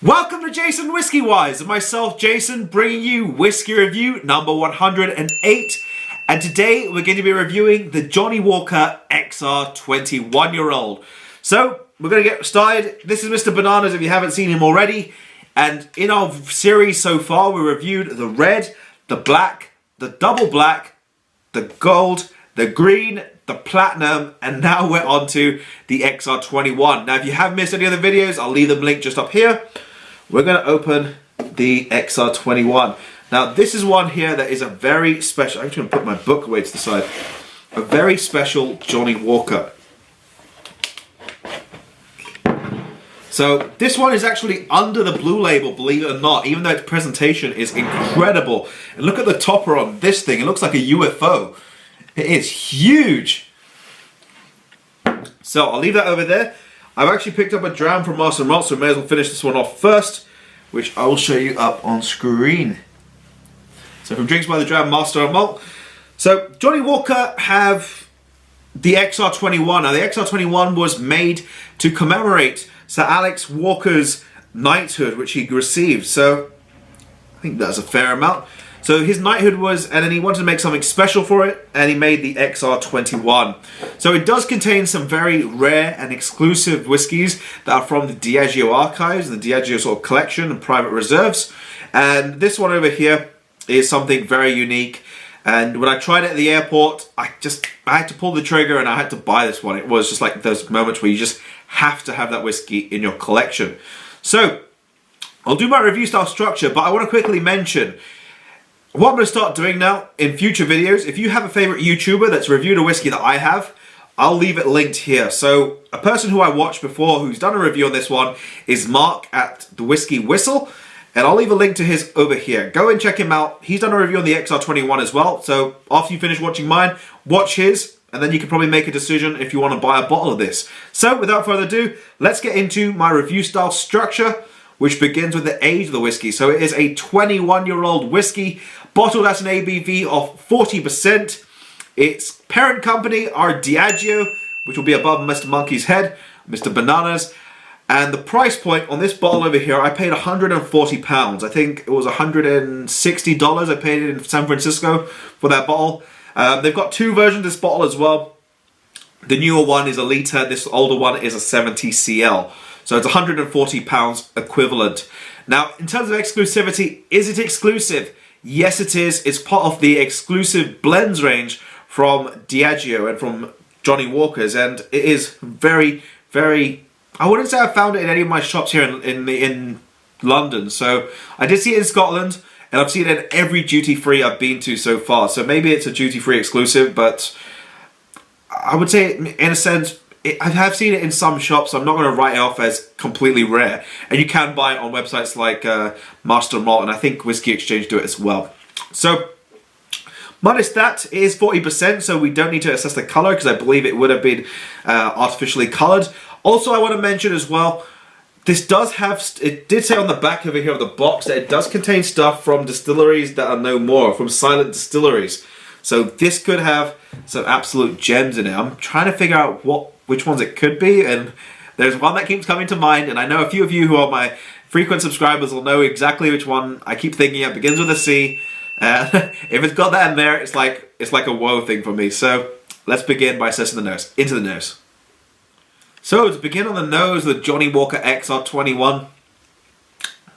Welcome to JasonWhiskyWise and myself, Jason, bringing you whiskey review number 108. And today we're going to be reviewing the Johnnie Walker XR 21-year-old. So we're going to get started. This is Mr. Bananas if you haven't seen him already. And in our series so far, we reviewed the red, the black, the double black, the gold, the green, the platinum, and now we're on to the XR-21. Now, if you have missed any of the videos, I'll leave them linked just up here. We're going to open the XR-21. Now, this is one here that is a very special... I'm just going to put my book away to the side. A very special Johnnie Walker. So, this one is actually under the blue label, believe it or not, even though its presentation is incredible. And look at the topper on this thing. It looks like a UFO. It is huge. So I'll leave that over there. I've actually picked up a dram from Master Malt, so I may as well finish this one off first, which I will show you up on screen. So from Drinks by the Dram, Master Malt. So Johnnie Walker have the XR-21. Now the XR-21 was made to commemorate Sir Alex Walker's knighthood, which he received. So I think that's a fair amount. So his knighthood was, and then he wanted to make something special for it, and he made the XR-21. So it does contain some very rare and exclusive whiskies that are from the Diageo archives, the Diageo sort of collection and private reserves. And this one over here is something very unique. And when I tried it at the airport, I had to pull the trigger and I had to buy this one. It was just like those moments where you just have to have that whiskey in your collection. So I'll do my review style structure, but I want to quickly mention what I'm going to start doing now in future videos. If you have a favorite YouTuber that's reviewed a whiskey that I have, I'll leave it linked here. So a person who I watched before who's done a review on this one is Mark at the Whiskey Whistle, and I'll leave a link to his over here. Go and check him out. He's done a review on the XR-21 as well. So after you finish watching mine, watch his, and then you can probably make a decision if you want to buy a bottle of this. So without further ado, let's get into my review style structure, which begins with the age of the whiskey. So it is a 21-year-old whiskey, bottled at an ABV of 40%. Its parent company are Diageo, which will be above Mr. Monkey's head, Mr. Bananas. And the price point on this bottle over here, I paid £140. I think it was $160 I paid it in San Francisco for that bottle. They've got two versions of this bottle as well. The newer one is a litre, this older one is a 70 cl. So it's £140 equivalent. Now, in terms of exclusivity, is it exclusive? Yes, it is. It's part of the exclusive blends range from Diageo and from Johnnie Walker's, and it is very, very... I wouldn't say I found it in any of my shops here in London. So I did see it in Scotland, and I've seen it in every duty-free I've been to so far. So maybe it's a duty-free exclusive, but I would say, in a sense, I have seen it in some shops, so I'm not going to write it off as completely rare. And you can buy it on websites like Master Malt, and I think Whiskey Exchange do it as well. So, minus that, it is 40%, so we don't need to assess the colour, because I believe it would have been artificially coloured. Also, I want to mention as well, this does have, it did say on the back over here of the box, that it does contain stuff from distilleries that are no more, from silent distilleries. So this could have some absolute gems in it. I'm trying to figure out which ones it could be, and there's one that keeps coming to mind, and I know a few of you who are my frequent subscribers will know exactly which one I keep thinking of. It begins with a C. If it's got that in there, it's like a whoa thing for me. So let's begin by assessing the nose. Into the nose. So to begin on the nose, the Johnnie Walker XR-21.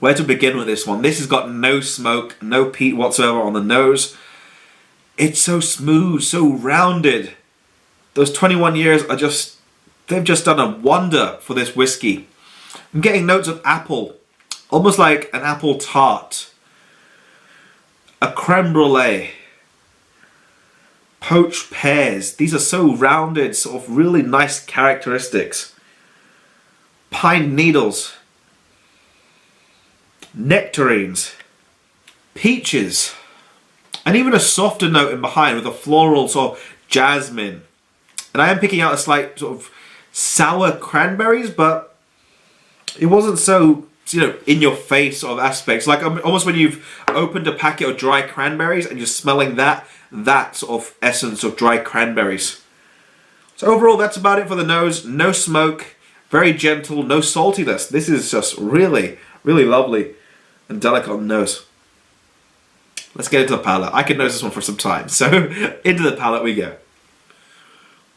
Where to begin with this one? This has got no smoke, no peat whatsoever on the nose. It's so smooth, so rounded. Those 21 years are they've just done a wonder for this whiskey. I'm getting notes of apple, almost like an apple tart, a creme brulee, poached pears. These are so rounded, sort of really nice characteristics. Pine needles, nectarines, peaches, and even a softer note in behind with a floral sort of jasmine. And I am picking out a slight sort of sour cranberries, but it wasn't so, in your face sort of aspects. Like almost when you've opened a packet of dry cranberries and you're smelling that sort of essence of dry cranberries. So overall, that's about it for the nose. No smoke, very gentle, no saltiness. This is just really, Really lovely and delicate on the nose. Let's get into the palate. I could nose this one for some time. So into the palate we go.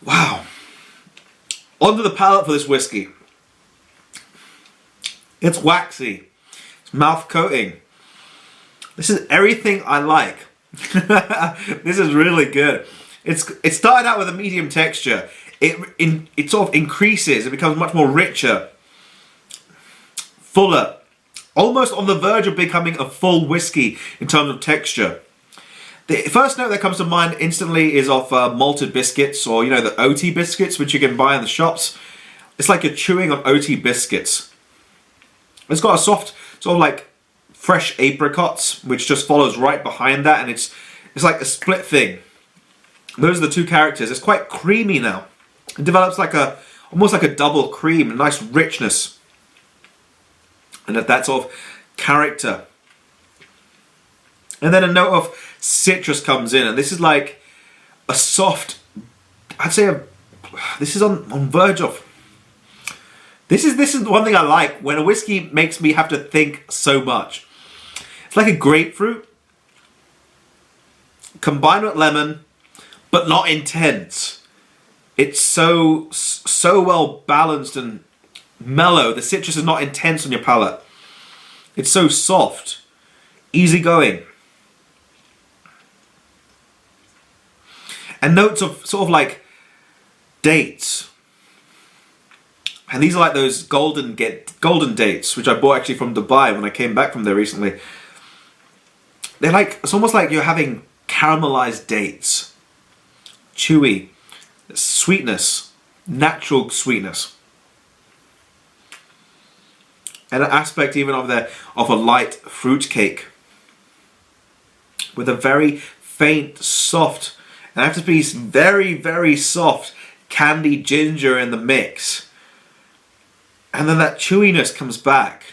Wow. Onto the palate for this whiskey. It's waxy. It's mouth coating. This is everything I like. This is really good. It started out with a medium texture. It sort of increases. It becomes much more richer, fuller, almost on the verge of becoming a full whiskey in terms of texture. The first note that comes to mind instantly is of malted biscuits, or the OT biscuits, which you can buy in the shops. It's like you're chewing on OT biscuits. It's got a soft, sort of like fresh apricots, which just follows right behind that, and it's like a split thing. Those are the two characters. It's quite creamy now. It develops like almost like a double cream, a nice richness, and that sort of character. And then a note of citrus comes in, and this is like a soft, I'd say this is on verge of. This is one thing I like when a whiskey makes me have to think so much. It's like a grapefruit combined with lemon, but not intense. It's so well balanced and mellow. The citrus is not intense on your palate. It's so soft, easygoing. And notes of sort of like dates. And these are like those golden dates, which I bought actually from Dubai when I came back from there recently. They're like, it's almost like you're having caramelized dates. Chewy, sweetness, natural sweetness. And an aspect even of a light fruit cake. With a very faint, soft, and I have to be very, very soft, candied ginger in the mix. And then that chewiness comes back.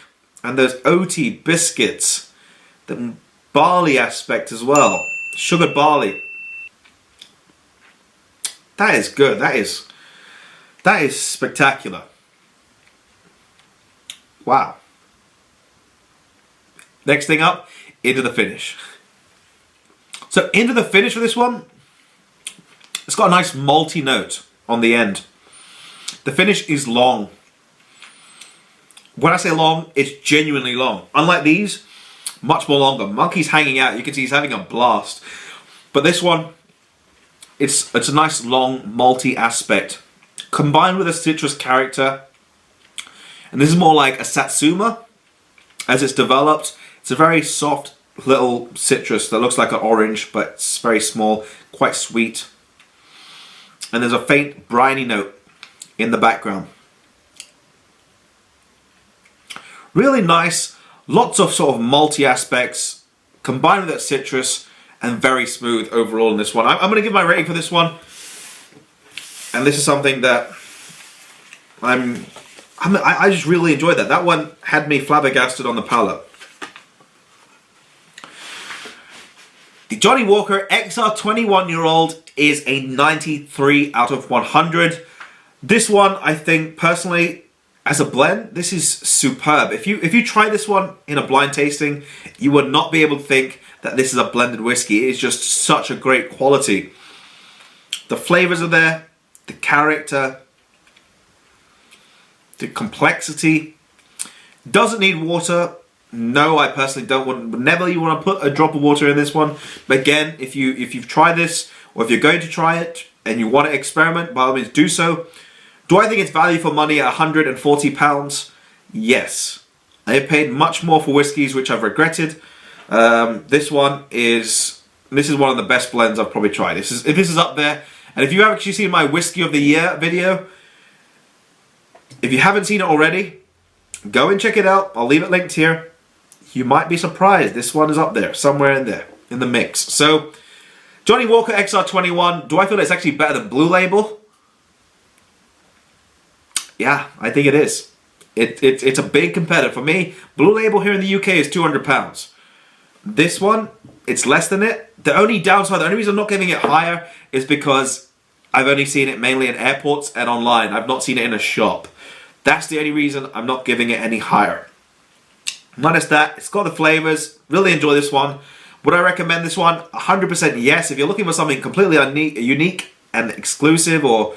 And those OT biscuits. The barley aspect as well. Sugared barley. That is good. That is spectacular. Wow. Next thing up, into the finish. So into the finish for this one, it's got a nice malty note on the end. The finish is long. When I say long, it's genuinely long. Unlike these, much more longer. Monkey's hanging out. You can see he's having a blast. But this one, it's a nice long malty aspect combined with a citrus character. And this is more like a satsuma as it's developed. It's a very soft little citrus that looks like an orange, but it's very small, quite sweet. And there's a faint briny note in the background. Really nice, lots of sort of malty aspects combined with that citrus, and very smooth overall in this one. I'm going to give my rating for this one, and this is something that I just really enjoyed that. That one had me flabbergasted on the palate. The Johnnie Walker XR 21-year-old is a 93 out of 100. This one, I think, personally, as a blend, this is superb. If you try this one in a blind tasting, you would not be able to think that this is a blended whiskey. It is just such a great quality. The flavors are there, the character, the complexity. Doesn't need water. No, I personally don't want. Never you want to put a drop of water in this one. But again, if you've tried this, or if you're going to try it and you want to experiment, by all means do so. Do I think it's value for money at £140? Yes. I have paid much more for whiskies, which I've regretted. This is one of the best blends I've probably tried. This is up there. And if you have actually seen my Whiskey of the Year video, if you haven't seen it already, go and check it out. I'll leave it linked here. You might be surprised. This one is up there, somewhere in there, in the mix. So, Johnnie Walker XR-21. Do I feel it's actually better than Blue Label? Yeah, I think it is. It's a big competitor. For me, Blue Label here in the UK is £200. This one, it's less than it. The only downside, the only reason I'm not giving it higher is because I've only seen it mainly in airports and online. I've not seen it in a shop. That's the only reason I'm not giving it any higher. Minus that, it's got the flavors. Really enjoy this one. Would I recommend this one? 100% yes. If you're looking for something completely unique and exclusive, or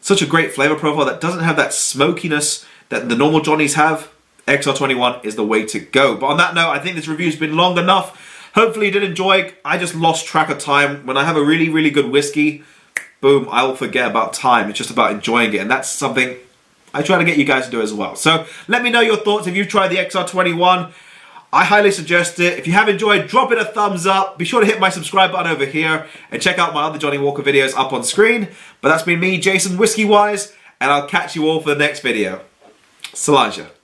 such a great flavor profile that doesn't have that smokiness that the normal Johnnies have, XR-21 is the way to go. But on that note, I think this review's been long enough. Hopefully you did enjoy. I just lost track of time. When I have a really, really good whiskey, boom, I will forget about time. It's just about enjoying it. And that's something I try to get you guys to do as well. So let me know your thoughts if you've tried the XR-21. I highly suggest it. If you have enjoyed, drop it a thumbs up. Be sure to hit my subscribe button over here and check out my other Johnnie Walker videos up on screen. But that's been me, JasonWhiskyWise, and I'll catch you all for the next video. Solange.